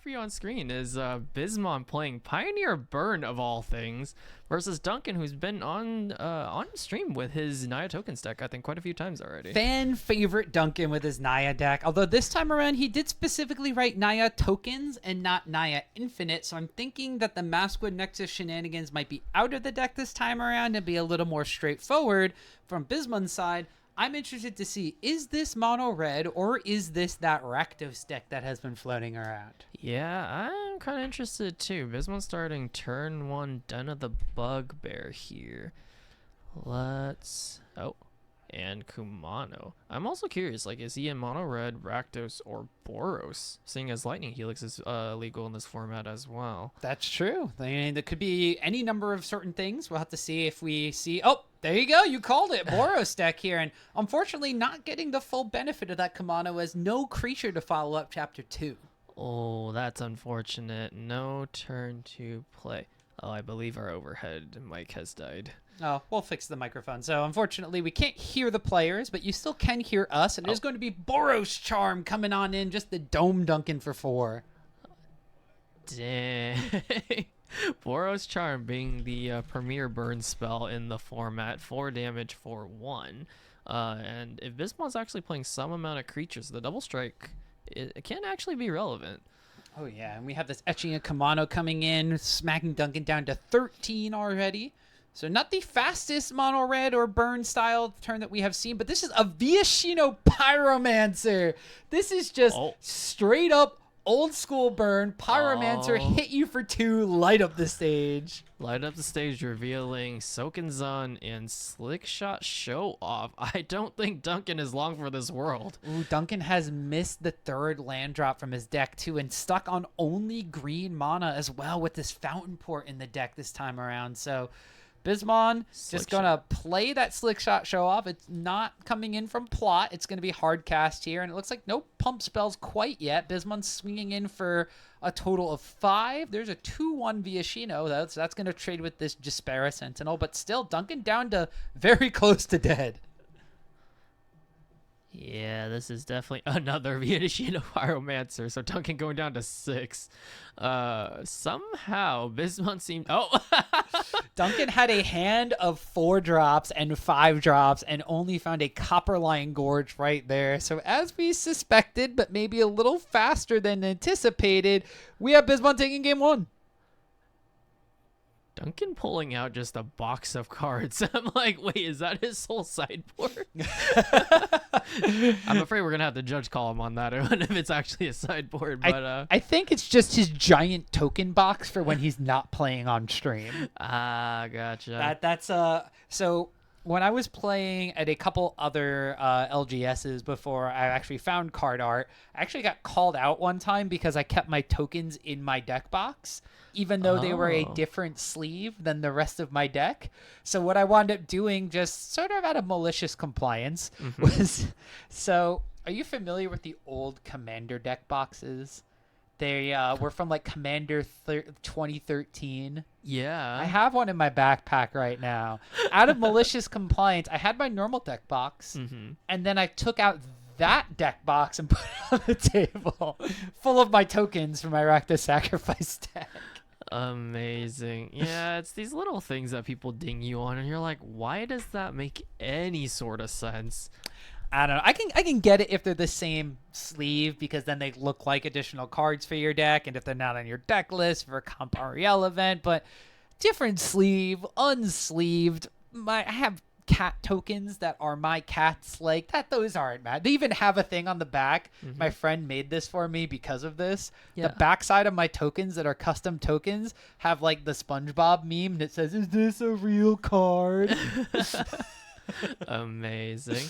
for you on screen is Bismon playing Pioneer Burn of all things versus Duncan, who's been on stream with his Naya Tokens deck, I think, quite a few times already. Fan favorite Duncan with his Naya deck. Although this time around, he did specifically write Naya Tokens and not Naya Infinite. So I'm thinking that the Maskwood Nexus shenanigans might be out of the deck this time around and be a little more straightforward from Bismon's side. I'm interested to see, is this mono red or is this that Rakdos deck that has been floating around? Yeah, I'm kind of interested too. Bismon starting turn 1 Den of the Bugbear here. And Kumano. I'm also curious, like, is he in mono red, Rakdos, or Boros? Seeing as Lightning Helix is legal in this format as well. That's true. I mean, there could be any number of certain things. We'll have to see if we see... Oh, there you go. You called it. Boros deck here. And unfortunately, not getting the full benefit of that Kumano as no creature to follow up Chapter 2. Oh, that's unfortunate. No turn to play. Oh, I believe our overhead mic has died. Oh, we'll fix the microphone. So unfortunately, we can't hear the players, but you still can hear us. And there's going to be Boros Charm coming on in, just the Dome Duncan for 4. Dang. Boros Charm being the premier burn spell in the format, 4 damage for 1. And if Bismon's actually playing some amount of creatures, the double strike, it can actually be relevant. Oh, yeah. And we have this Etching of Kamano coming in, smacking Duncan down to 13 already. So not the fastest mono red or burn style turn that we have seen, but this is a Viashino Pyromancer. This is just straight up old school burn. Pyromancer, hit you for 2, light up the stage. Light up the stage, revealing Sokenzan and Slickshot Show Off. I don't think Duncan is long for this world. Ooh, Duncan has missed the 3rd land drop from his deck too, and stuck on only green mana as well with this Fountain Port in the deck this time around. So Bismon just going to play that Slick Shot Show Off. It's not coming in from plot. It's going to be hard cast here, and it looks like no pump spells quite yet. Bismon's swinging in for a total of 5. There's a 2-1 Viashino, though, so that's going to trade with this Jaspera Sentinel, but still Duncan down to very close to dead. Yeah, this is definitely another Viashino Pyromancer, so Duncan going down to 6. Somehow, Bismon seemed... Duncan had a hand of 4 drops and 5 drops and only found a Copperline Gorge right there. So as we suspected, but maybe a little faster than anticipated, we have Bismon taking game 1. Duncan pulling out just a box of cards. I'm like, wait, is that his whole sideboard? I'm afraid we're going to have to judge call him on that if it's actually a sideboard. But I think it's just his giant token box for when he's not playing on stream. Gotcha. That's so when I was playing at a couple other LGSs before I actually found card art, I actually got called out one time because I kept my tokens in my deck box, even though they were a different sleeve than the rest of my deck. So what I wound up doing, just sort of out of malicious compliance, was... So are you familiar with the old Commander deck boxes? They were from like Commander 2013. Yeah. I have one in my backpack right now. Out of malicious compliance, I had my normal deck box, and then I took out that deck box and put it on the table, full of my tokens for my Rakdos Sacrifice deck. Amazing. Yeah, it's these little things that people ding you on, and you're like, why does that make any sort of sense? I don't know. I can get it if they're the same sleeve, because then they look like additional cards for your deck, and if they're not on your deck list for a Comp Ariel event, but different sleeve, unsleeved. I have cat tokens that are my cats, like that. Those aren't mad. They even have a thing on the back. My friend made this for me because of this. The backside of my tokens that are custom tokens have like the SpongeBob meme that says, "Is this a real card?" Amazing.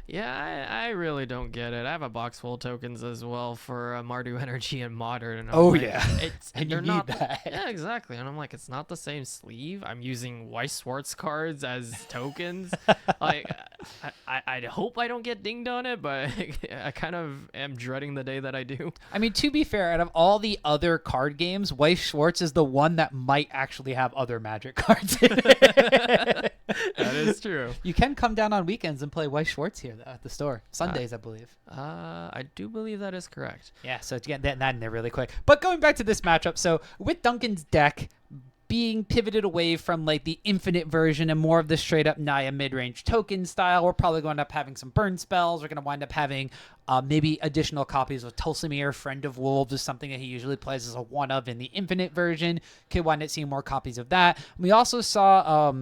Yeah, I really don't get it. I have a box full of tokens as well for Mardu Energy and Modern. And and you need that. Yeah, exactly. And I'm like, it's not the same sleeve. I'm using Weiss Schwartz cards as tokens. Like, I hope I don't get dinged on it, but I kind of am dreading the day that I do. I mean, to be fair, out of all the other card games, Weiss Schwartz is the one that might actually have other Magic cards in it. That is true. You can come down on weekends and play Weiss Schwartz here though, at the store. Sundays, I believe. I do believe that is correct. Yeah, so to get that in there really quick. But going back to this matchup, so with Duncan's deck being pivoted away from like the infinite version and more of the straight up Naya mid-range token style, we're probably going to end up having some burn spells. We're going to wind up having maybe additional copies of Tulsimir, Friend of Wolves, is something that he usually plays as a one of in the infinite version. Could wind up seeing more copies of that. We also saw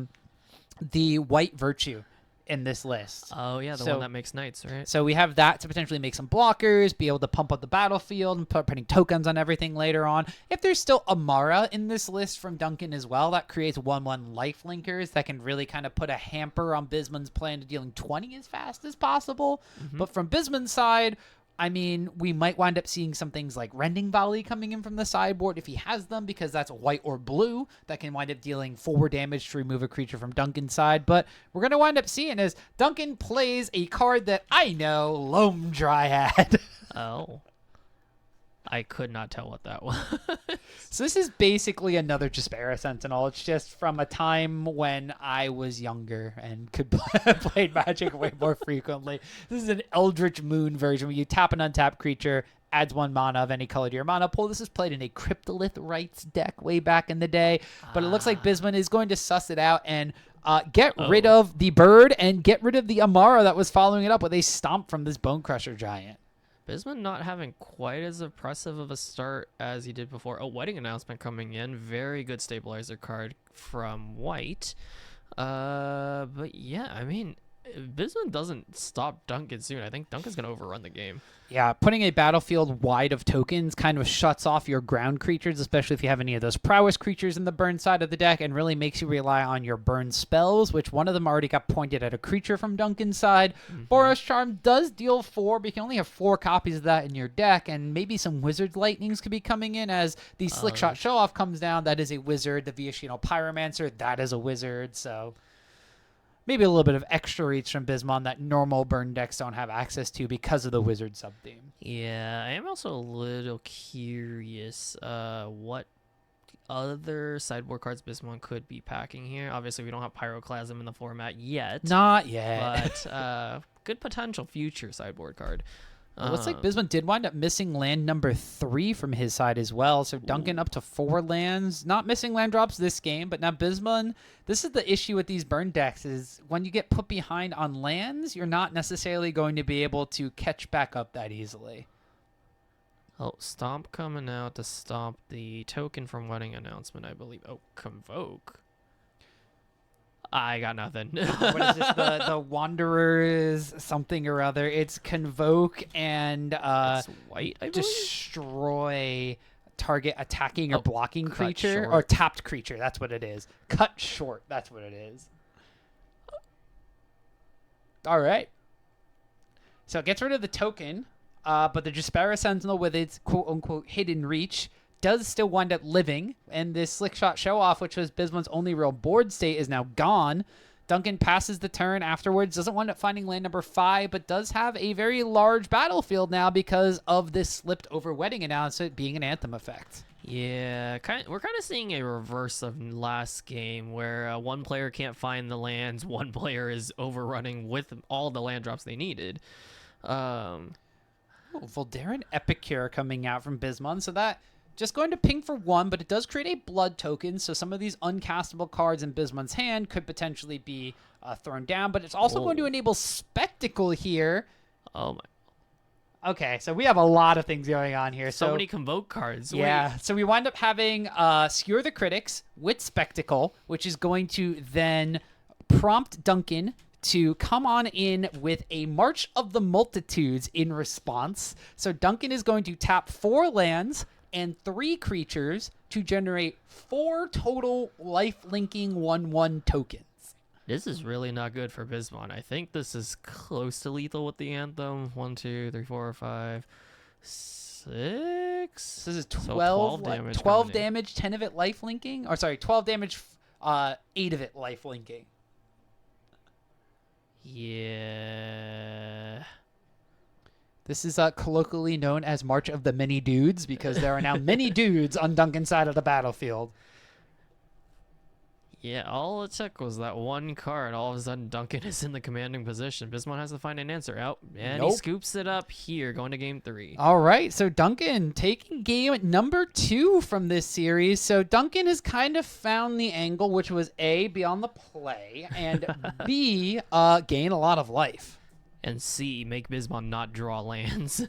the White Virtue in this list. Oh yeah, the one that makes knights, right? So we have that to potentially make some blockers, be able to pump up the battlefield and putting tokens on everything later on. If there's still Amara in this list from Duncan as well, that creates 1/1 life linkers that can really kind of put a hamper on Bisman's plan to dealing 20 as fast as possible. But from Bisman's side, I mean, we might wind up seeing some things like Rending Volley coming in from the sideboard if he has them, because that's white or blue that can wind up dealing 4 damage to remove a creature from Duncan's side. But we're going to wind up seeing as Duncan plays a card that I know, Loam Dryad. Oh. I could not tell what that was. So this is basically another Jaspera Sentinel. It's just from a time when I was younger and could play Magic way more frequently. This is an Eldritch Moon version where you tap an untapped creature, adds 1 mana of any color to your mana pool. This is played in a Cryptolith Rites deck way back in the day, but it looks like Bisman is going to suss it out and get rid of the bird and get rid of the Amara that was following it up with a stomp from this Bone Crusher Giant. Bisman not having quite as impressive of a start as he did before. Wedding Announcement coming in. Very good stabilizer card from White. But yeah, I mean, if Bisman doesn't stop Duncan soon, I think Duncan's going to overrun the game. Yeah, putting a battlefield wide of tokens kind of shuts off your ground creatures, especially if you have any of those prowess creatures in the burn side of the deck, and really makes you rely on your burn spells, which one of them already got pointed at a creature from Duncan's side. Boros Charm does deal 4, but you can only have 4 copies of that in your deck, and maybe some Wizard's Lightnings could be coming in as the Slick Shot Show-Off comes down. That is a wizard. The Viashino Pyromancer, that is a wizard, so maybe a little bit of extra reach from Bismon that normal burn decks don't have access to because of the wizard sub-theme. Yeah, I am also a little curious what other sideboard cards Bismon could be packing here. Obviously, we don't have Pyroclasm in the format yet. Not yet. But good potential future sideboard card. It looks like Bisman did wind up missing land number 3 from his side as well. So Duncan up to 4 lands. Not missing land drops this game, but now Bisman, this is the issue with these burn decks is when you get put behind on lands, you're not necessarily going to be able to catch back up that easily. Oh, Stomp coming out to stomp the token from Wedding Announcement, I believe. Oh, Convoke. I got nothing. What is this? The Wanderers something or other. It's Convoke and it's white, I believe? destroy target attacking or blocking creature short. or tapped creature. That's what it is. Cut short. That's what it is. All right. So it gets rid of the token, but the Jaspera Sentinel with its quote-unquote hidden reach does still wind up living, and this Slick Shot Show-Off, which was Bisman's only real board state, is now gone. Duncan passes the turn afterwards, doesn't wind up finding land number 5, but does have a very large battlefield now because of this slipped over Wedding Announcement being an Anthem effect. Yeah, we're kind of seeing a reverse of last game where one player can't find the lands, one player is overrunning with all the land drops they needed. Voldaren Epicure coming out from Bisman, so that just going to ping for 1, but it does create a blood token, so some of these uncastable cards in Bisman's hand could potentially be thrown down, but it's also going to enable Spectacle here. Oh my. Okay, so we have a lot of things going on here. So many Convoke cards. Yeah, so we wind up having Skewer the Critics with Spectacle, which is going to then prompt Duncan to come on in with a March of the Multitudes in response. So Duncan is going to tap 4 lands and 3 creatures to generate 4 total life-linking 1/1 tokens. This is really not good for Bismon. I think this is close to lethal with the Anthem. 1, 2, 3, 4, 5, 6. This is 12, so 12 damage. 12 damage, 10 of it life-linking. Or sorry, 12 damage, 8 of it life-linking. Yeah. This is colloquially known as March of the Many Dudes because there are now many dudes on Duncan's side of the battlefield. Yeah, all it took was that one card. All of a sudden, Duncan is in the commanding position. Bismon has to find an answer out, and he Nope. scoops it up here, going to game 3. All right, so Duncan taking game number 2 from this series. So Duncan has kind of found the angle, which was A, be on the play, and B, gain a lot of life. And C, make Bismon not draw lands.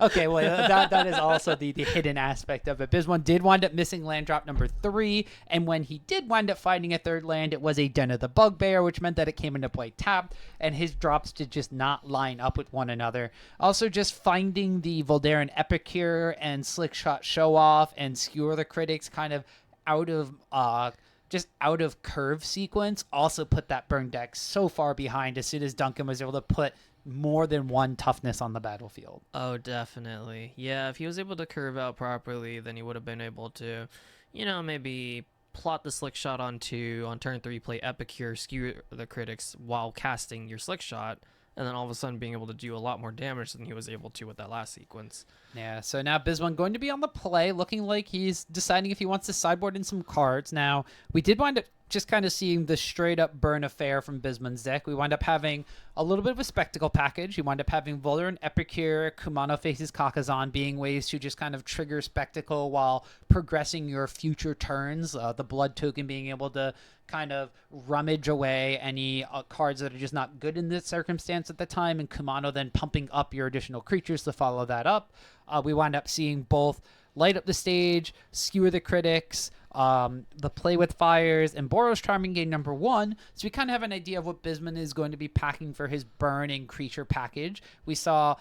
Okay, well, that is also the hidden aspect of it. Bismon did wind up missing land drop number 3, and when he did wind up finding a third land, it was a Den of the Bugbear, which meant that it came into play tapped, and his drops did just not line up with one another. Also, just finding the Voldaren Epicure and Slick Shot Show Off and Skewer the Critics kind of out of curve sequence also put that burn deck so far behind as soon as Duncan was able to put more than one toughness on the battlefield. Oh, definitely. Yeah, if he was able to curve out properly, then he would have been able to, maybe plot the Slick Shot on turn 3, play Epicure, skew the Critics while casting your Slick Shot, and then all of a sudden being able to do a lot more damage than he was able to with that last sequence. Yeah, so now Bismon going to be on the play, looking like he's deciding if he wants to sideboard in some cards. Now, we did wind up just kind of seeing the straight-up burn affair from Bismon's deck. We wind up having a little bit of a spectacle package. We wind up having Voldaren Epicure, Kumano Faces Kakazan being ways to just kind of trigger spectacle while progressing your future turns. The blood token being able to kind of rummage away any cards that are just not good in this circumstance at the time, and Kumano then pumping up your additional creatures to follow that up. We wind up seeing both Light Up the Stage, Skewer the Critics, the Play with Fires, and Boros Charming game number 1. So we kind of have an idea of what Bismon is going to be packing for his burning creature package. We saw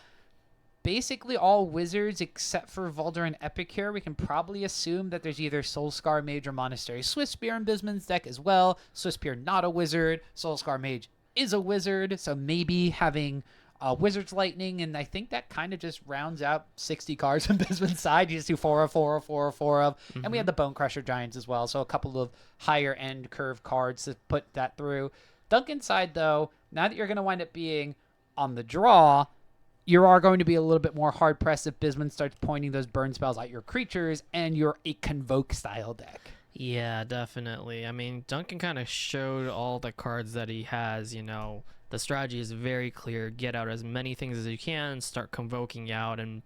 basically all wizards except for Voldaren Epicure. We can probably assume that there's either Soulscar Mage or Monastery Swiftspear in Bismon's deck as well. Swiftspear not a wizard. Soulscar Mage is a wizard, so maybe having Wizard's Lightning, and I think that kind of just rounds out 60 cards on Bismon's side. You just do 4 of 4 of 4 of 4 of. And we have the Bone Crusher Giants as well, so a couple of higher end curve cards to put that through. Duncan's side, though, now that you're going to wind up being on the draw, you are going to be a little bit more hard pressed if Bismon starts pointing those burn spells at your creatures and you're a Convoke style deck. Yeah, definitely. I mean, Duncan kind of showed all the cards that he has, The strategy is very clear. Get out as many things as you can, start convoking out and,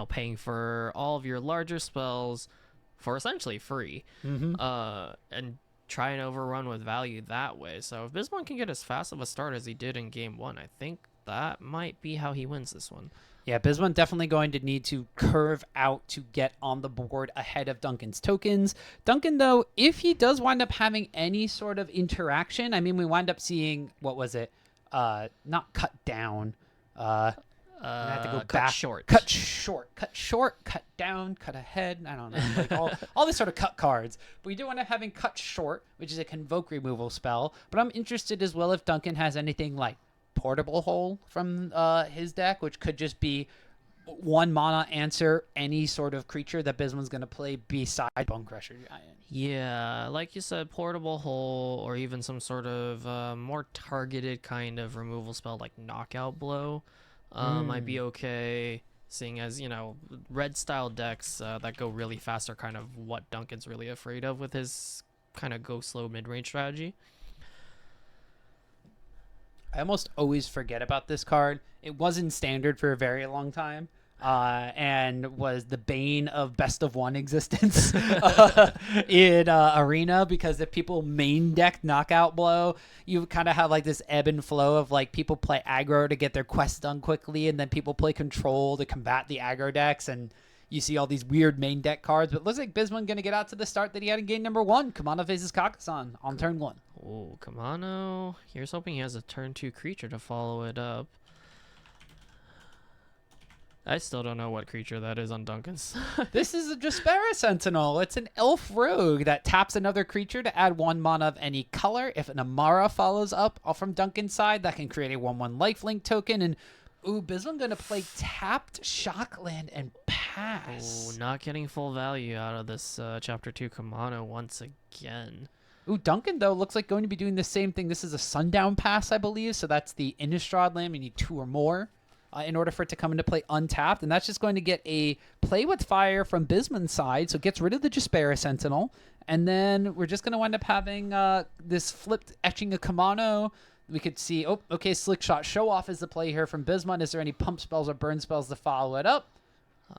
paying for all of your larger spells for essentially free. And try and overrun with value that way. So if Bismon can get as fast of a start as he did in game 1, I think that might be how he wins this one. Yeah, Bismon definitely going to need to curve out to get on the board ahead of Duncan's tokens. Duncan, though, if he does wind up having any sort of interaction, I mean, we wind up seeing, what was it? Not cut down. I have to go cut back. short. Cut short, cut down, cut ahead. I don't know. Like all these sort of cut cards. But we do want to having cut short, which is a Convoke removal spell. But I'm interested as well if Duncan has anything like Portable Hole from his deck, which could just be 1 mana answer any sort of creature that Bismon's going to play beside Bone Crusher Giant. Yeah, like you said, Portable Hole or even some sort of more targeted kind of removal spell like Knockout Blow might be okay, seeing as, red style decks that go really fast are kind of what Duncan's really afraid of with his kind of go slow mid-range strategy. I almost always forget about this card. It was in Standard for a very long time. And was the bane of best of one existence in Arena, because if people main deck Knockout Blow, you kind of have like this ebb and flow of like people play aggro to get their quests done quickly, and then people play control to combat the aggro decks, and you see all these weird main deck cards. But it looks like Bismon going to get out to the start that he had in game number 1. Kumano faces Kakazan on turn 1. Oh, Kumano. Here's hoping he has a turn 2 creature to follow it up. I still don't know what creature that is on Duncan's. This is a Jaspera Sentinel. It's an elf rogue that taps another creature to add 1 mana of any color. If an Amara follows up from Duncan's side, that can create a 1/1 lifelink token. And Bismon going to play tapped Shockland and pass. Oh, not getting full value out of this Chapter 2 Kumano once again. Duncan, though, looks like going to be doing the same thing. This is a Sundown Pass, I believe. So that's the Innistrad land. You need 2 or more in order for it to come into play untapped. And that's just going to get a Play with Fire from Bismon's side. So it gets rid of the Jaspera Sentinel. And then we're just going to wind up having this flipped etching of Kamano. We could see, oh, okay, Slick Shot Show Off is the play here from Bismon. Is there any pump spells or burn spells to follow it up?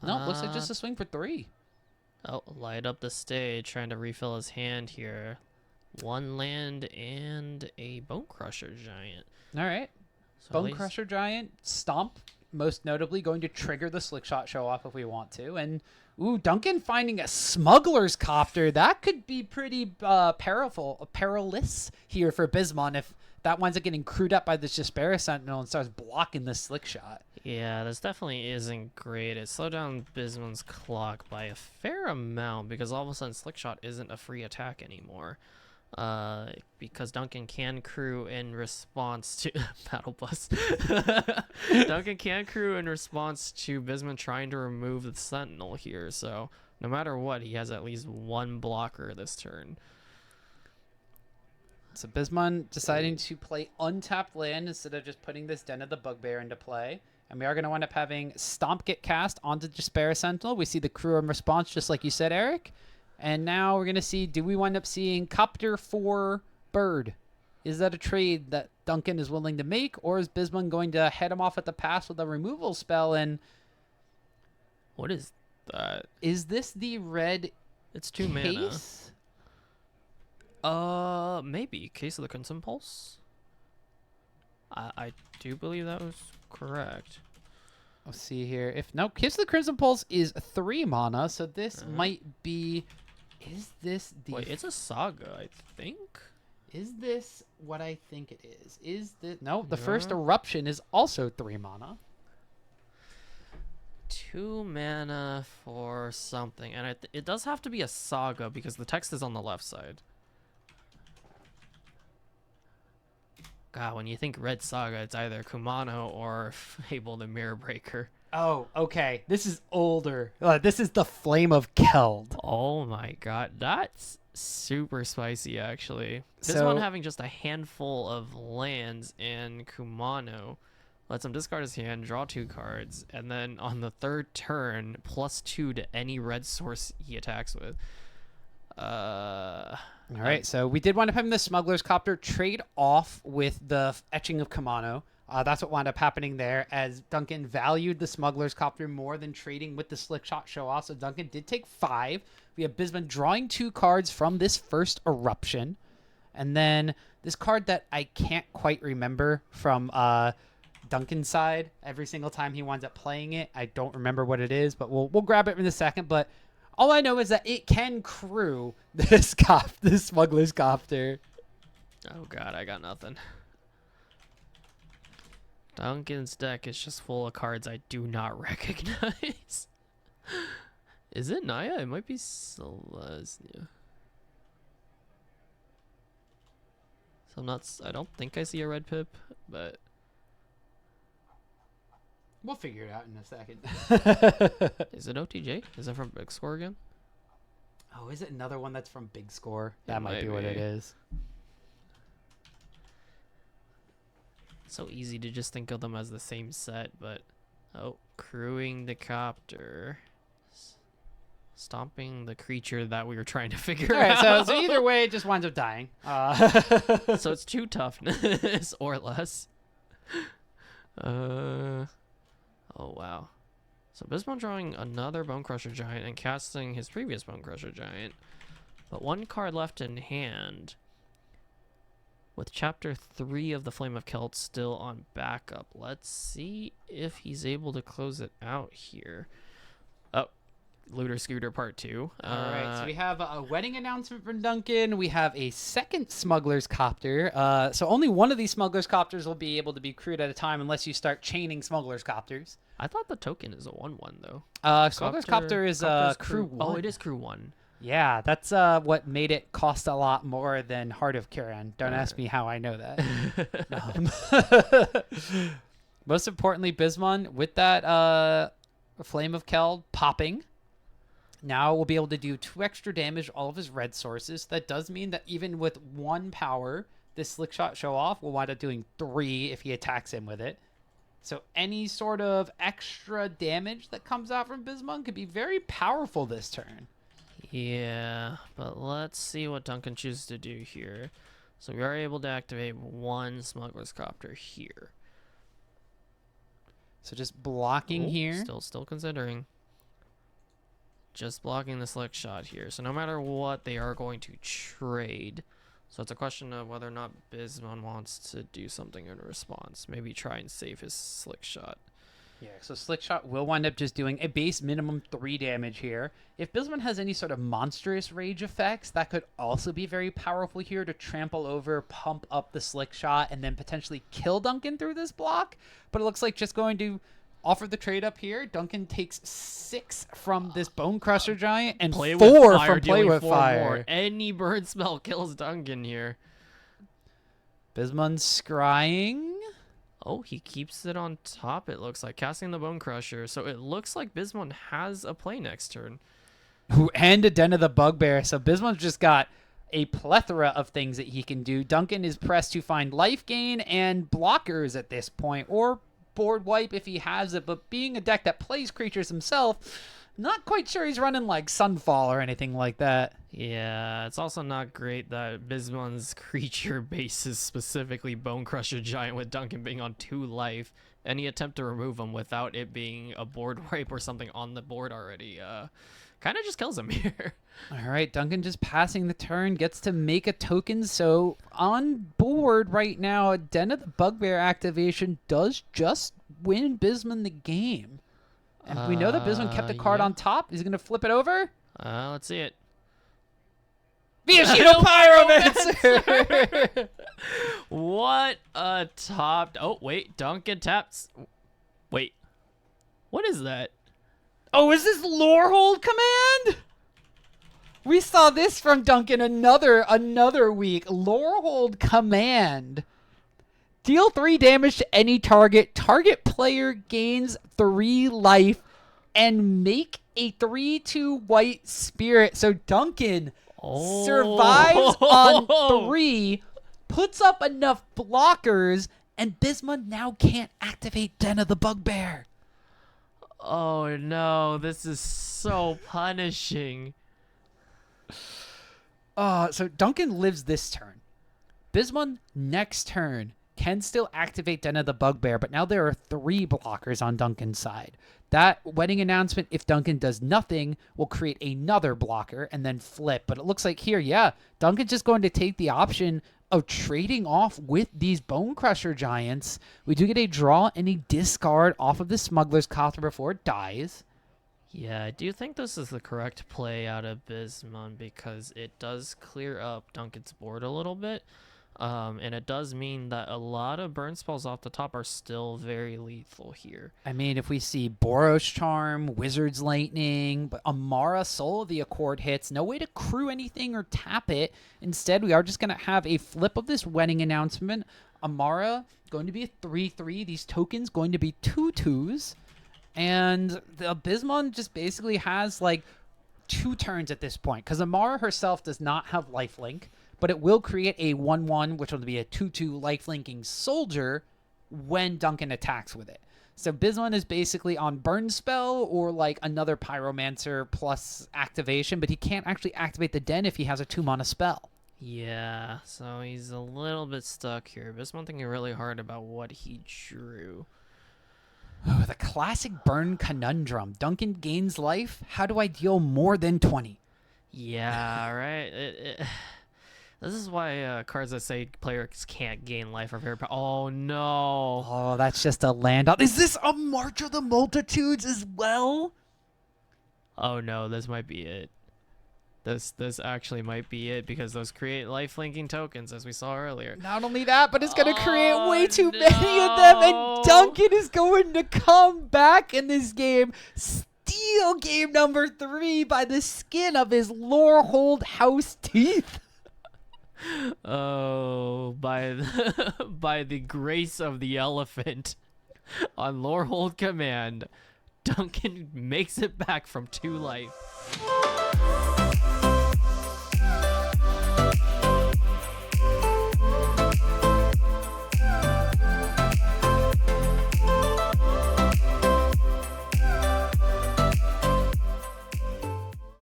No, looks like just a swing for 3. Oh, light up the stage, trying to refill his hand here. 1 land and a Bone Crusher Giant. All right. So Bone Crusher Giant, Stomp, most notably going to trigger the Slick Shot Show Off if we want to. And, ooh, Duncan finding a Smuggler's Copter. That could be pretty perilous here for Bismon if that winds up getting crewed up by this Despair Sentinel and starts blocking the Slick Shot. Yeah, this definitely isn't great. It slowed down Bismon's clock by a fair amount because all of a sudden Slick Shot isn't a free attack anymore. Because Duncan can crew in response to Battle Bus. Duncan can crew in response to Bismon trying to remove the Sentinel here. So no matter what, he has at least 1 blocker this turn. So Bismon deciding to play untapped land instead of just putting this Den of the Bugbear into play. And we are going to wind up having Stomp get cast onto Despair Sentinel. We see the crew in response, just like you said, Eric. And now we're going to see, do we wind up seeing Copter for Bird? Is that a trade that Duncan is willing to make? Or is Bismon going to head him off at the pass with a removal spell? And what is that? Is this the red It's 2 case? mana. Maybe. Case of the Crimson Pulse? I do believe that was correct. Let's see here. If no, Kiss of the Crimson Pulse is 3 mana, so this might be. Is this the? Wait, it's a saga, I think. Is this what I think it is? Is this no? The first eruption is also 3 mana. 2 mana for something, and it does have to be a saga because the text is on the left side. God, when you think Red Saga, it's either Kumano or Fable the Mirror Breaker. Oh, okay. This is older. This is the Flame of Keld. Oh my god, that's super spicy, actually. This So- one having just a handful of lands in Kumano lets him discard his hand, draw 2 cards, and then on the 3rd turn, +2 to any red source he attacks with. All right, so we did wind up having the Smuggler's Copter trade off with the Etching of Kamano. That's what wound up happening there, as Duncan valued the Smuggler's Copter more than trading with the Slick Shot Show Off. So Duncan did take 5. We have Bismon drawing 2 cards from this first eruption. And then this card that I can't quite remember from Duncan's side. Every single time he winds up playing it, I don't remember what it is, but we'll grab it in a second. But all I know is that it can crew this Smuggler's Copter. Oh god, I got nothing. Duncan's deck is just full of cards I do not recognize. Is it Naya? It might be Selesnya. So I don't think I see a red pip, but We'll figure it out in a second. is it OTJ? Is it from Big Score again? Oh, is it another one that's from Big Score? That It might be might what it be. is. So easy to just think of them as the same set, but crewing the copter, stomping the creature that we were trying to figure All right, out. so either way, it just winds up dying. So it's 2 toughness or less. Oh wow. So Bismon drawing another Bone Crusher Giant and casting his previous Bone Crusher Giant, but 1 card left in hand. With Chapter 3 of the Flame of Keld still on backup. Let's see if he's able to close it out here. Oh, Looter Scooter Part 2. All right, so we have a wedding announcement from Duncan. We have a second Smuggler's Copter. So only one of these Smuggler's Copters will be able to be crewed at a time unless you start chaining Smuggler's Copters. I thought the token is a 1/1 though. Smuggler's Copter is crew 1. Oh, it is crew 1. Yeah, that's what made it cost a lot more than Heart of Kiran. Don't ask me how I know that. Most importantly, Bismon, with that Flame of Keld popping, now we'll be able to do 2 extra damage all of his red sources. That does mean that even with 1 power, this Slick Shot Show Off will wind up doing 3 if he attacks him with it. So any sort of extra damage that comes out from Bismon could be very powerful this turn. Yeah, but let's see what Duncan chooses to do here. So we are able to activate one Smuggler's Copter here. So just blocking Ooh, here. Still considering. Just blocking the slick shot here. So no matter what, they are going to trade. So it's a question of whether or not Bismon wants to do something in response. Maybe try and save his slick shot. Yeah, so Slick Shot will wind up just doing a base minimum 3 damage here. If Bismon has any sort of monstrous rage effects, that could also be very powerful here to trample over, pump up the Slick Shot, and then potentially kill Duncan through this block. But it looks like just going to offer the trade up here. Duncan takes 6 from this Bone Crusher Giant and 4 from Play With Fire. More. Any burn spell kills Duncan here. Bismon scrying. Oh, he keeps it on top, it looks like, casting the Bone Crusher. So it looks like Bismon has a play next turn. And a Den of the Bugbear. So Bismon's just got a plethora of things that he can do. Duncan is pressed to find life gain and blockers at this point, or board wipe if he has it. But being a deck that plays creatures himself, not quite sure he's running like Sunfall or anything like that. Yeah, it's also not great that Bismon's creature base is specifically Bone Crusher Giant with Duncan being on 2 life. Any attempt to remove him without it being a board wipe or something on the board already kind of just kills him here. All right, Duncan just passing the turn, gets to make a token. So on board right now, a Den of the Bugbear activation does just win Bismon the game. And we know that Bismon kept a card on top. Is he going to flip it over? Let's see it. Viashino Pyromancer! What a top... Oh, wait. Duncan taps... Wait. What is that? Oh, is this Lorehold Command? We saw this from Duncan another week. Lorehold Command. Deal 3 damage to any target. Target player gains 3 life and make a 3/2 white spirit. So Duncan survives on 3, puts up enough blockers, and Bismon now can't activate Den of the Bugbear. Oh no, this is so punishing. So Duncan lives this turn. Bismon next turn can still activate Den of the Bugbear, but now there are 3 blockers on Duncan's side. That wedding announcement, if Duncan does nothing, will create another blocker and then flip. But it looks like here, yeah, Duncan's just going to take the option of trading off with these Bone Crusher Giants. We do get a draw and a discard off of the Smuggler's Copter before it dies. Yeah, I do think this is the correct play out of Bismon because it does clear up Duncan's board a little bit. And it does mean that a lot of burn spells off the top are still very lethal here. I mean, if we see Boros Charm, Wizard's Lightning, but Amara, Soul of the Accord hits, no way to crew anything or tap it. Instead, we are just going to have a flip of this wedding announcement. Amara going to be a 3/3. These tokens going to be 2/2s. And the Bismon just basically has like 2 turns at this point because Amara herself does not have lifelink. But it will create a 1/1, which will be a 2/2 life-linking soldier when Duncan attacks with it. So Bismon is basically on burn spell or like another Pyromancer plus activation, but he can't actually activate the Den if he has a 2-mana spell. Yeah, so he's a little bit stuck here. Bismon thinking really hard about what he drew. Oh, the classic burn conundrum. Duncan gains life. How do I deal more than 20? Yeah, right. This is why cards that say players can't gain life are very Oh, no. Oh, that's just a land out. Is this a March of the Multitudes as well? Oh, no, this might be it. This actually might be it because those create life-linking tokens, as we saw earlier. Not only that, but it's going to create way too many of them, and Duncan is going to come back in this game, steal game number 3 by the skin of his Lorehold House teeth. Oh, by the grace of the elephant on Lorehold Command, Duncan makes it back from 2 life.